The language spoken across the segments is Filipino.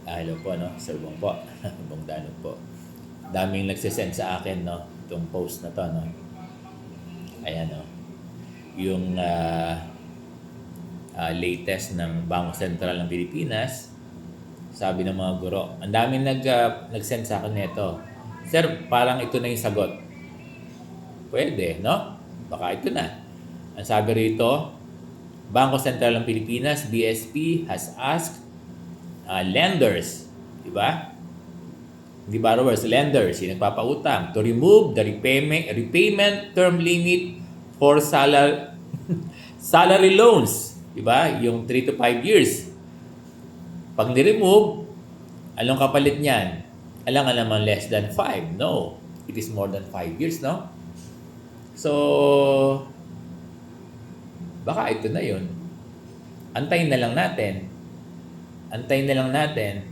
Hello po, no? Sir Bong po. Bong Danog po. Daming nagsisend sa akin, no? Itong post na to, no? Ayan, no? Yung latest ng Bangko Sentral ng Pilipinas, sabi ng mga guro. Ang daming nag-send sa akin nito. Sir, parang ito na yung sagot. Pwede, no? Baka ito na. Ang sabi rito, Bangko Sentral ng Pilipinas, BSP, has asked lenders, di ba? Hindi borrowers, lenders, yung nagpapautang, to remove the repayment term limit for salary loans, di ba? Yung 3 to 5 years. Pag ni-remove, anong kapalit niyan? Alam nga naman less than 5. No. It is more than 5 years, no? So, baka ito na yun. Antayin na lang natin. Antayin na lang natin.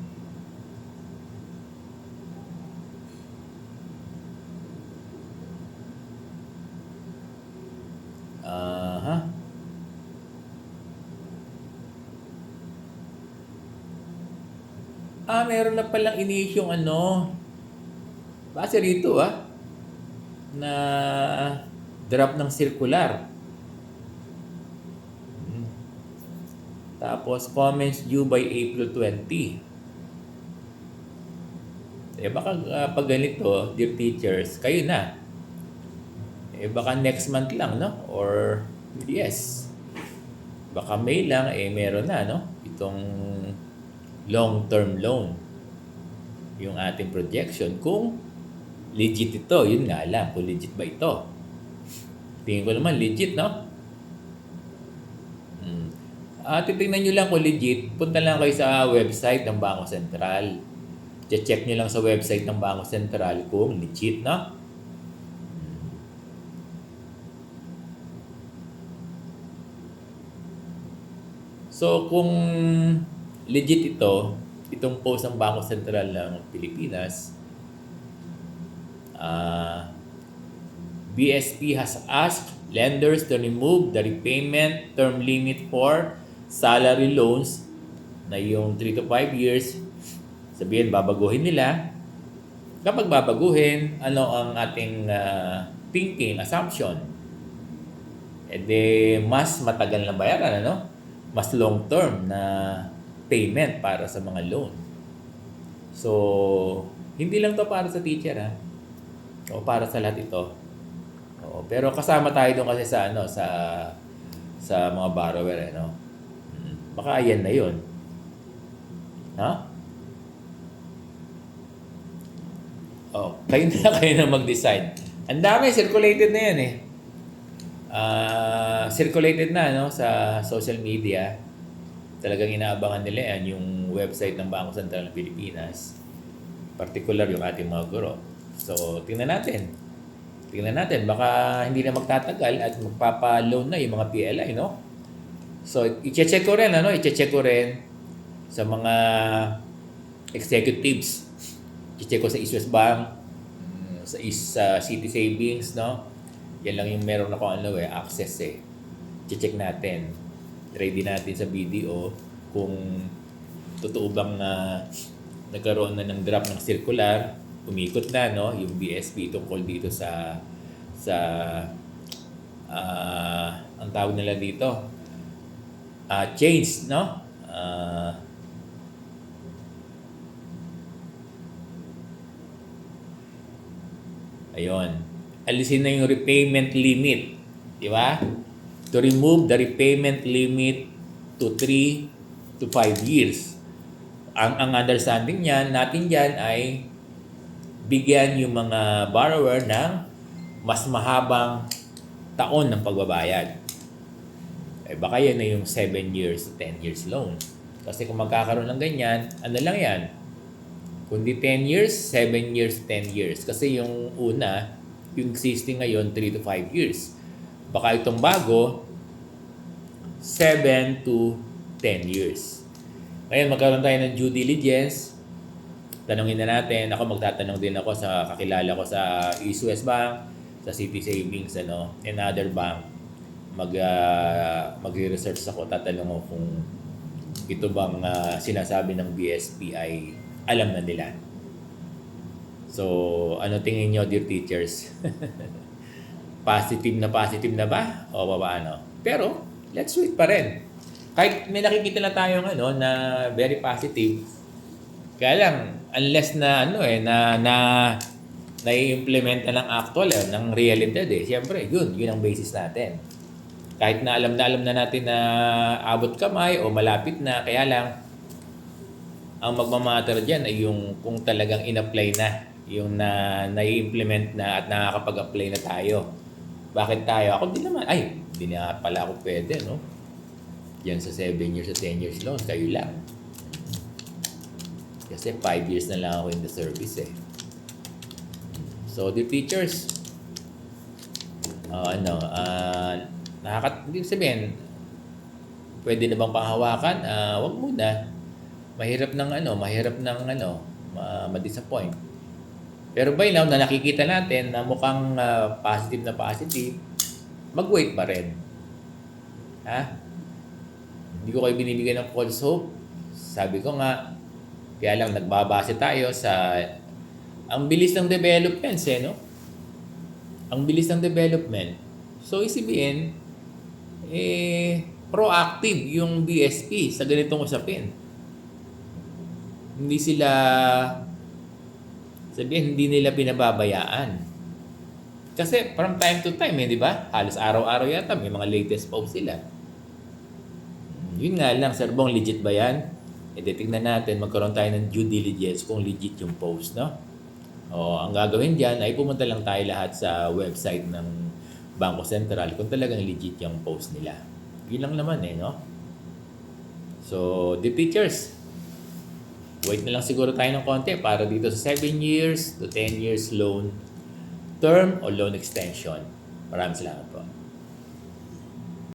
Meron na palang inisyong base rito na drop ng circular. Tapos comments due by April 20. Baka pag ganito, dear teachers, kayo na. Baka next month lang, no? Or yes. Baka May lang, meron na, no? Itong long-term loan. Yung ating projection. Kung legit ito, yun nga lang. Kung legit ba ito? Tingin ko naman legit, no? Titignan nyo lang kung legit. Punta lang kayo sa website ng Bangko Sentral. Check nyo lang sa website ng Bangko Sentral kung legit, no? So, kung legit itong post ng Bangko Sentral ng Pilipinas, BSP has asked lenders to remove the repayment term limit for salary loans na yung 3 to 5 years. Sabihin, babaguhin nila. Kapag babaguhin, ano ang ating thinking, assumption? Mas matagal na bayaran, mas long-term na payment para sa mga loan. So, hindi lang to para sa teacher, o para sa lahat ito. Pero kasama tayo doon kasi sa mga borrower, Baka yan na yun. Kayo na mag-decide. Ang dami, circulated na yan circulated na sa social media. Talagang inaabangan nila yan, yung website ng Bangko Sentral ng Pilipinas. Particular yung ating mga guro. So, tingnan natin. Baka hindi na magtatagal at magpapa-loan na yung mga PLI, So, i-check ko rin, sa mga executives. I-check ko sa East West Bank, sa City Savings, Yan lang yung meron ako access I-check natin. Ready natin sa video kung totoo bang nagkaroon na ng drop ng circular, umikot na yung BSP tungkol dito sa ang tawag nila dito change ayun, alisin na yung repayment limit, di ba? To remove the repayment limit to 3 to 5 years. Ang understanding natin dyan ay bigyan yung mga borrower ng mas mahabang taon ng pagbabayad. Baka yan na yung 7 years to 10 years loan. Kasi kung magkakaroon ng ganyan, ano lang yan? Kundi 10 years, 7 years, 10 years. Kasi yung una, yung existing ngayon, 3 to 5 years. Baka itong bago, 7 to 10 years. Ngayon, magkaroon tayo ng due diligence. Tanungin na natin. Ako, magtatanong din ako sa kakilala ko sa East West Bank, sa City Savings, and other bank. Magre-research ako. Tatanong ko kung ito bang sinasabi ng BSP ay alam na nila. So, ano tingin nyo, dear teachers? Positive na ba? O paano? Pero, let's wait pa rin. Kahit may nakikita na tayong na very positive, kaya lang, unless na nai-implement na ng actual, ng realidad siyempre, yun ang basis natin. Kahit na alam na natin na abot kamay o malapit na, kaya lang, ang magmamatter dyan ay yung kung talagang in-apply na, yung nai-implement na at nakakapag-apply na tayo. Bakit tayo? Ako din naman. Hindi na pala ako pwede, no? Yan sa 7 years sa 10 years loan, kayo lang. Kasi 5 years na lang ako in the service So, the teachers, hindi sabihin, pwede na bang panghawakan? Wag muna. Mahirap ma-disappoint. Pero by now, na nakikita natin na mukhang positive, mag-wait pa rin. Hindi ko kayo binibigyan ng false hope. Sabi ko nga, kaya lang nagbabase tayo sa ang bilis ng developments no? Ang bilis ng development. So, isibihin, proactive yung BSP sa ganitong usapin. Hindi nila pinababayaan. Kasi from time to time, di ba? Halos araw-araw yata may mga latest posts sila. Yun nga lang, sir Bong, legit ba yan? Tingnan natin, magkaroon tayo ng due diligence kung legit yung post, no? Ang gagawin dyan ay pumunta lang tayo lahat sa website ng Bangko Sentral kung talagang legit yung post nila. Yun lang naman no? So, the teachers, wait na lang siguro tayo ng konti para dito sa 7 years to 10 years loan term o loan extension. Maraming salamat po.